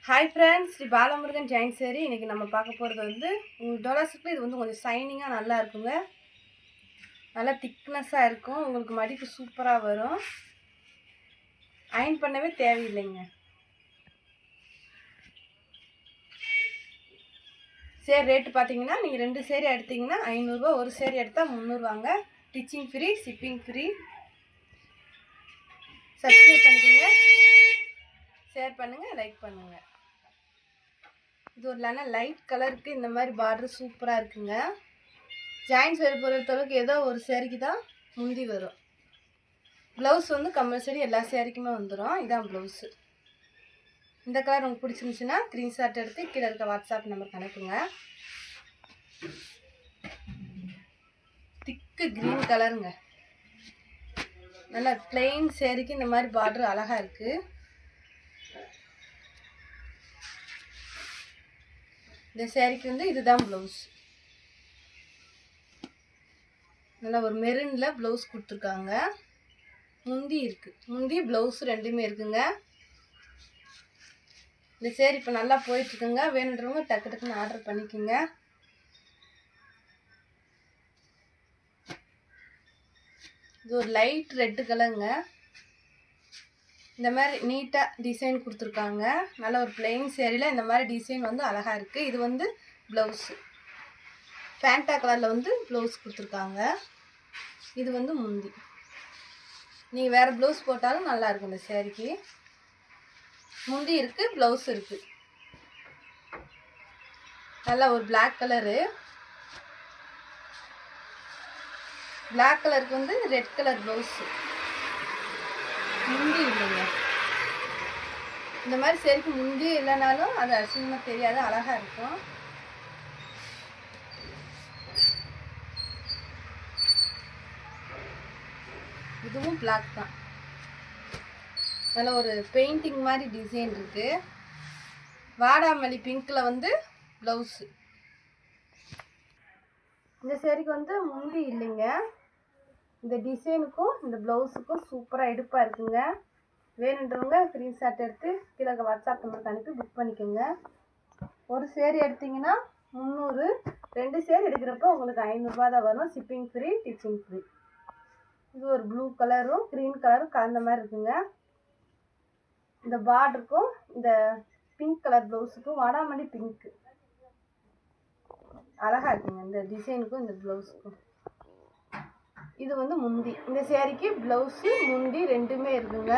Hi friends, Sri Balamurugan Jain சேரி. இன்றைக்கி நம்ம பார்க்க போகிறது வந்து உங்களுக்கு டொலாஸுக்கு இது வந்து கொஞ்சம் ஷைனிங்காக நல்லா இருக்குங்க. நல்லா திக்னஸாக இருக்கும். உங்களுக்கு மடிப்பு சூப்பராக வரும். அயன் பண்ணவே தேவையில்லைங்க. சேரி ரேட்டு பார்த்தீங்கன்னா நீங்கள் 2 சேரி எடுத்திங்கன்னா 500ரூபா, ஒரு சேரி எடுத்தால் 300ரூவாங்க. Stitching free, shipping free. Subscribe பண்ணிக்கோங்க, ஷேர் பண்ணுங்கள், லைக் பண்ணுங்கள். இது ஒரு லைட் கலருக்கு இந்த மாதிரி பார்டர் சூப்பராக இருக்குங்க. ஜாயின்ஸ் வேறு பொறுத்தளவுக்கு ஏதோ ஒரு சேரீக்கு தான் முந்தி வரும். ப்ளவுஸ் வந்து கம்பல்சரி எல்லா சேரீக்குமே வந்துடும். இதான் ப்ளவுஸு. இந்த கலர் உங்களுக்கு பிடிச்சிருந்துச்சுன்னா ஸ்க்ரீன்ஷாட் எடுத்து கீழே இருக்க வாட்ஸ்அப் நம்பருக்கு அனுப்புங்க. திக்கு க்ரீன் கலருங்க. நல்லா பிளெயின் சேரீக்கு இந்த மாதிரி பார்டர் அழகாக இருக்குது. இந்த சேரீக்கு வந்து இதுதான் ப்ளவுஸ். நல்லா ஒரு மெரூனில் ப்ளவுஸ் கொடுத்துருக்காங்க. முந்தி இருக்குது. முந்தி ப்ளவுஸ் ரெண்டுமே இருக்குங்க. இந்த சேரீ இப்போ நல்லா போயிட்டுருக்குங்க. வேணுன்றவங்க டக்கு டக்குன்னு ஆர்டர் பண்ணிக்கோங்க. இது ஒரு லைட் ரெட்டு கலருங்க. இந்த மாதிரி நீட்டாக டிசைன் கொடுத்துருக்காங்க. நல்ல ஒரு பிளெயின் சேரீயில் இந்த மாதிரி டிசைன் வந்து அழகாக இருக்குது. இது வந்து ப்ளவுஸு. ஃபேண்டா கலரில் வந்து ப்ளவுஸ் கொடுத்துருக்காங்க. இது வந்து முந்தி. நீங்கள் வேறு ப்ளவுஸ் போட்டாலும் நல்லாயிருக்கும். இந்த சேரீக்கு முந்தி இருக்குது, ப்ளவுஸ் இருக்குது. நல்லா ஒரு பிளாக் கலரு. பிளாக் கலருக்கு வந்து ரெட் கலர் ப்ளவுஸு. முந்தி இல்லைங்க. இந்த மாதிரி சேரீக்கு முந்தி இல்லைனாலும் அது அசிங்கமாக தெரியாது, அழகாக இருக்கும். இதுவும் பிளாக் தான். நல்ல ஒரு பெயிண்டிங் மாதிரி டிசைன் இருக்குது. வாடாமல்லி பிங்க்கில் வந்து ப்ளவுஸு. இந்த சேரீக்கு வந்து முந்தி இல்லைங்க. இந்த டிசைனுக்கும் இந்த ப்ளவுஸுக்கும் சூப்பராக எடுப்பாக இருக்குங்க. வேணுன்றவங்க ஸ்க்ரீன்ஷாட் எடுத்து கீழே வாட்ஸ்அப் நம்பருக்கு அனுப்பி புக் பண்ணிக்கோங்க. ஒரு சேரீ எடுத்திங்கன்னா 300, 2 சேரீ எடுக்கிறப்ப உங்களுக்கு 500ரூபா தான் வரும். Shipping free, stitching free. இது ஒரு ப்ளூ கலரும் க்ரீன் கலரும் கலந்த மாதிரி இருக்குங்க. இந்த பார்டருக்கும் இந்த பிங்க் கலர் ப்ளவுஸுக்கும் வாடாமல்லி பிங்க்கு அழகாக இருக்குங்க. இந்த டிசைனுக்கும் இந்த ப்ளவுஸுக்கும். இது வந்து முந்தி. இந்த சேரீக்கு ப்ளவுஸு முந்தி ரெண்டுமே இருக்குங்க.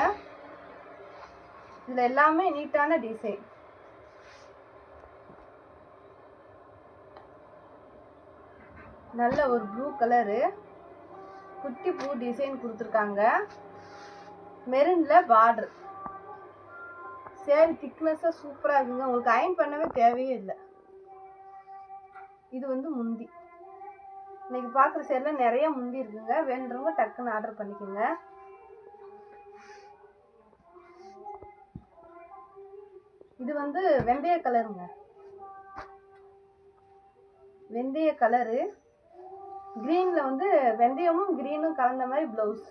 இதில் எல்லாமே நீட்டான டிசைன். நல்ல ஒரு ப்ளூ கலரு குட்டி பூ டிசைன் கொடுத்துருக்காங்க. மெரூனில் பார்டர். சேரீ திக்னஸாக சூப்பராக இருக்குங்க. உங்களுக்கு அயன் பண்ணவே தேவையே இல்லை. இது வந்து முந்தி. இன்னைக்கு பார்க்குற சேரில் நிறைய முந்தி இருக்குங்க. வேணுன்றவங்க டக்குன்னு ஆர்டர் பண்ணிக்கோங்க. இது வந்து வெந்தய கலருங்க. வெந்தய கலரு க்ரீனில் வந்து வெந்தயமும் க்ரீனும் கலந்த மாதிரி ப்ளவுஸ்.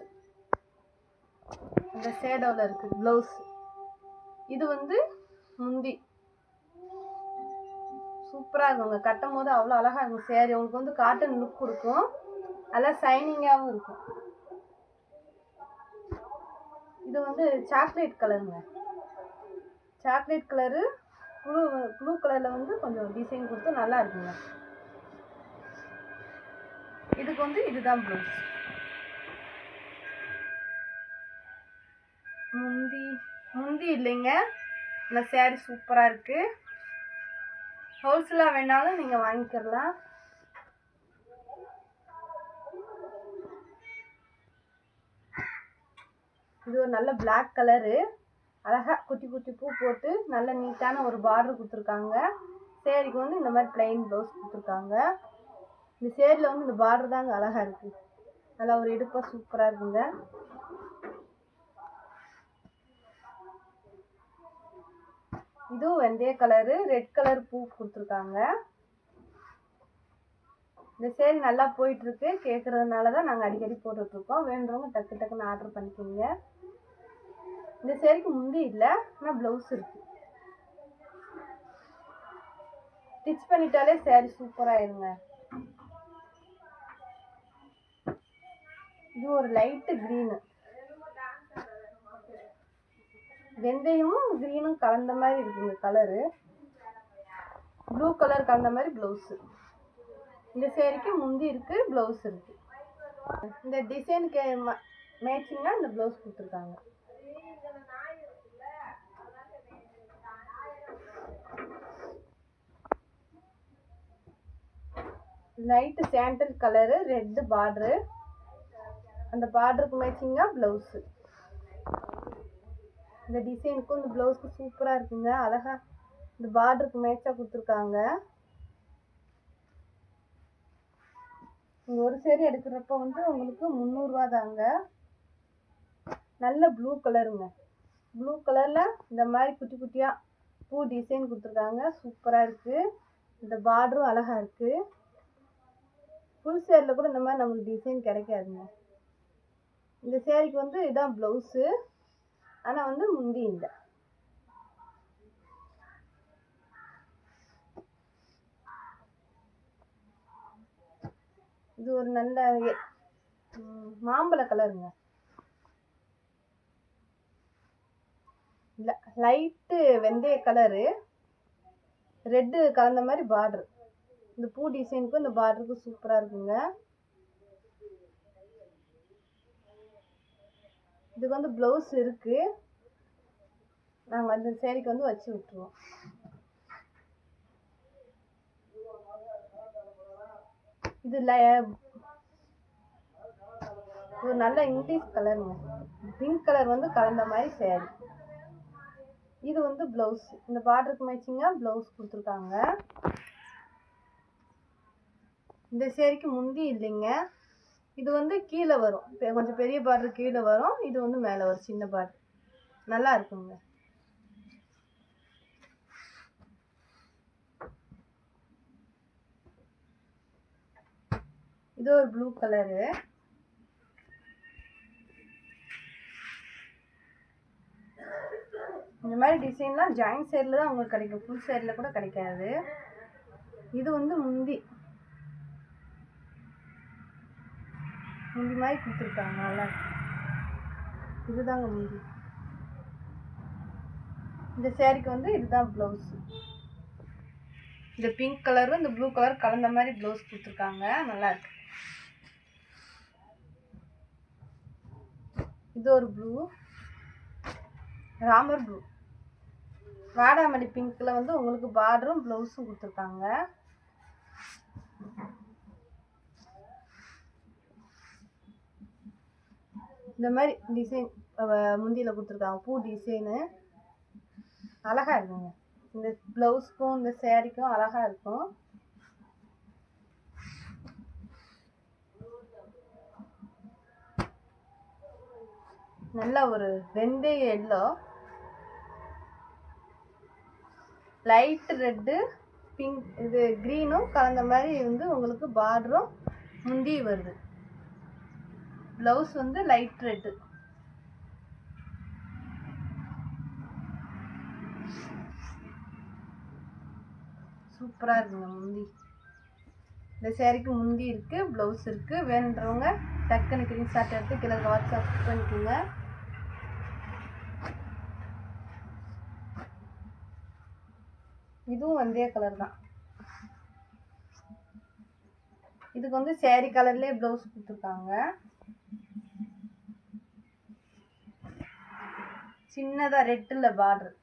இந்த ஷேடோவில் இருக்குது ப்ளவுஸ். இது வந்து முந்தி. சூப்பராக இருக்குங்க. கட்டும் போது அவ்வளோ அழகாக இருக்கும் சேரீ. உங்களுக்கு வந்து காட்டன் லுக் கொடுக்கும். நல்லா ஷைனிங்காகவும் இருக்கும். இது வந்து சாக்லேட் கலருங்க. சாக்லேட் கலரு ப்ளூ கலரில் வந்து கொஞ்சம் டிசைன் கொடுத்து நல்லா இருக்குங்க. இதுக்கு வந்து இதுதான் ப்ளவுஸ். முந்தி இல்லைங்க. இந்த சேரீ சூப்பராக இருக்குது. ஹோல்சேலாக வேணாலும் நீங்கள் வாங்கிக்கலாம். இது ஒரு நல்ல பிளாக் கலரு. அழகாக குட்டி குட்டி பூ போட்டு நல்ல நீட்டான ஒரு பார்டர் கொடுத்துருக்காங்க. சேரீக்கு வந்து இந்த மாதிரி பிளெயின் ப்ளவுஸ் கொடுத்துருக்காங்க. இந்த சேரீயில் வந்து இந்த பார்டர் தாங்க அழகாக இருக்குது. நல்லா ஒரு எடுப்பாக சூப்பராக இருக்குங்க. இதுவும் வெந்தய கலரு ரெட் கலர் பூ கொடுத்துருக்காங்க. இந்த சேரீ நல்லா போயிட்டுருக்கு. கேட்குறதுனால தான் நாங்கள் அடிக்கடி போட்டுட்ருக்கோம். வேணுறவங்க டக்கு டக்குன்னு ஆர்டர் பண்ணிக்கோங்க. இந்த சேரீக்கு முந்தி இல்லை, ஆனால் ப்ளவுஸ் இருக்குது. ஸ்டிச் பண்ணிட்டாலே சாரி சூப்பராயிருங்க. இது ஒரு லைட்டு கிரீனு, வெந்தயமும் கிரீனும் கலந்த மாதிரி இருக்குங்க கலரு. ப்ளூ கலர் கலந்த மாதிரி ப்ளவுஸு. இந்த சேரீக்கு முந்தி இருக்கு, ப்ளவுஸ் இருக்கு. இந்த டிசைனுக்கு மேட்சிங்காக இந்த ப்ளவுஸ் கொடுத்துருக்காங்க. Light sandal colour, red border, அந்த பார்டருக்கு மேட்சிங்காக ப்ளவுஸு. இந்த டிசைனுக்கும் இந்த ப்ளவுஸுக்கு சூப்பராக இருக்குங்க. அழகா இந்த பார்டருக்கு மேட்சாக கொடுத்துருக்காங்க. ஒரு சேரீ எடுக்கிறப்ப வந்து உங்களுக்கு 300 ரூபா தாங்க. நல்ல ப்ளூ கலருங்க. ப்ளூ கலரில் இந்த மாதிரி குட்டி குட்டியாக பூ டிசைன் கொடுத்துருக்காங்க. சூப்பராக இருக்குது. இந்த பார்டரும் அழகாக இருக்குது. ஃபுல் சேரில் கூட இந்த மாதிரி நமக்கு டிசைன் கிடைக்காதுங்க. இந்த சேரீக்கு வந்து இதுதான் ப்ளவுஸு, ஆனால் வந்து முந்தி இல்லை. இது ஒரு நல்ல மாம்பழ கலருங்க. இல்லை, லைட்டு வெந்தய கலரு, ரெட்டு கலந்த மாதிரி பார்டரு. இந்த பூ டிசைனுக்கும் இந்த பார்டருக்கும் சூப்பராக இருக்குங்க. இதுக்கு வந்து ப்ளவுஸ் இருக்கு. நாங்கள் அந்த சேரீக்கு வந்து வச்சு விட்டுருவோம். இது ஒரு நல்ல இங்கிலீஷ் கலருங்க. பிங்க் கலர் வந்து கலந்த மாதிரி சேரீ. இது வந்து ப்ளவுஸ். இந்த பார்டருக்கு மேட்சிங்காக ப்ளவுஸ் கொடுத்துருக்காங்க. இந்த சேரீக்கு முந்தி இல்லைங்க. இது வந்து கீழே வரும், கொஞ்சம் பெரிய பார்டர் கீழே வரும். இது வந்து மேலே வரும், சின்ன பார்டர். நல்லா இருக்குங்க. இது ஒரு ப்ளூ கலரு. இந்த மாதிரி டிசைன்லாம் ஜாயிண்ட் சைடில் தான் உங்களுக்கு கிடைக்கும், ஃபுல் சைடில் கூட கிடைக்காது. இது வந்து முந்தி மாதிரி கொடுத்துருக்காங்க. நல்லா இதுதாங்க முந்தி. இந்த சேரீக்கு வந்து இதுதான் ப்ளவுஸு. இந்த பிங்க் கலரும் இந்த ப்ளூ கலர் கலந்த மாதிரி ப்ளவுஸ் கொடுத்துருக்காங்க. நல்லா இருக்கு. இது ஒரு ப்ளூ, ராமர் ப்ளூ, வாடாமல்லி பிங்க்ல வந்து உங்களுக்கு பார்டரும் ப்ளவுஸும் கொடுத்துருக்காங்க. இந்த மாதிரி டிசைன் முந்தியில் கொடுத்துருக்காங்க, பூ டிசைனு. அழகா இருக்குங்க. இந்த ப்ளவுஸ்க்கும் இந்த சேரீக்கும் அழகா இருக்கும். நல்ல ஒரு வெந்தய எல்லோ, லைட் ரெட்டு, பிங்க், இது க்ரீனும் கலந்த மாதிரி வந்து உங்களுக்கு பார்டரும் முந்தி வருது. ப்ளவுஸ் வந்து லைட் ரெட்டு. சூப்பராக இருக்குங்க முந்தி. இந்த சேரீக்கு முந்தி இருக்குது, ப்ளவுஸ் இருக்குது. வேணுன்றவங்க டக்குன்னு ஸ்க்ரீன்ஷாட் எடுத்து கீழே வாட்ஸ்அப் பண்ணிக்கோங்க. இதுவும் வந்தே கலர் தான். இதுக்கு வந்து சேரீ கலர்லேயே ப்ளவுஸ் கொடுத்துருக்காங்க. சின்னதாக ரெட்டில் பார்டர்.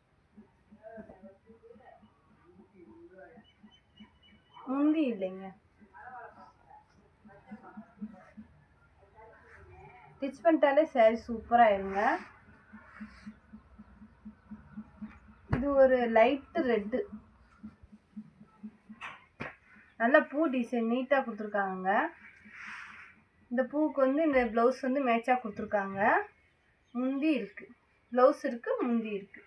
முந்தி இல்லைங்க. ஸ்டிச் பண்ணிட்டாலே சேரீ சூப்பராக இருங்க. இது ஒரு லைட்டு ரெட்டு, நல்ல பூ டிசைன் நீட்டாக கொடுத்துருக்காங்க. இந்த பூவுக்கு வந்து இந்த ப்ளவுஸ் வந்து மேட்சாக கொடுத்துருக்காங்க. முந்தி இருக்குது, ப்ளவுஸ் இருக்குது, முந்தி இருக்குது.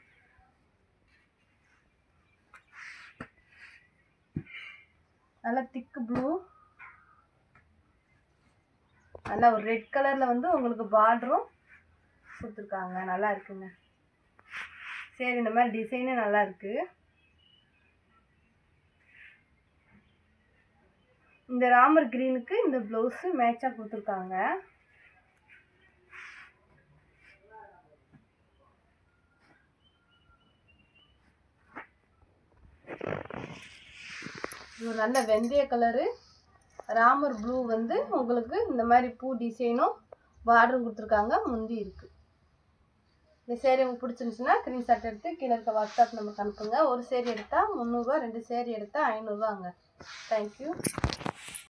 நல்லா திக்கு ப்ளூ, நல்லா ஒரு ரெட் கலரில் வந்து உங்களுக்கு பார்டரும் கொடுத்துருக்காங்க. நல்லா இருக்குங்க. சரி, இந்த மாதிரி டிசைனே நல்லா இருக்குது. இந்த ராமர் கிரீனுக்கு இந்த ப்ளவுஸு மேட்சாக கொடுத்துருக்காங்க. இது நல்ல வெந்தய கலரு ராமர் ப்ளூ வந்து உங்களுக்கு இந்த மாதிரி பூ டிசைனும் பார்டரும் கொடுத்துருக்காங்க. முந்தி இருக்குது. இந்த சேரீ உங்களுக்கு பிடிச்சிருந்துச்சுன்னா ஸ்க்ரீன்ஷாட் எடுத்து கீழே இருக்க வாட்ஸ்அப் நமக்கு அனுப்புங்க. ஒரு சேரீ எடுத்தால் 300 ரூபா, 2 சேரீ எடுத்தால் 500 ரூபாங்க. தேங்க்யூ.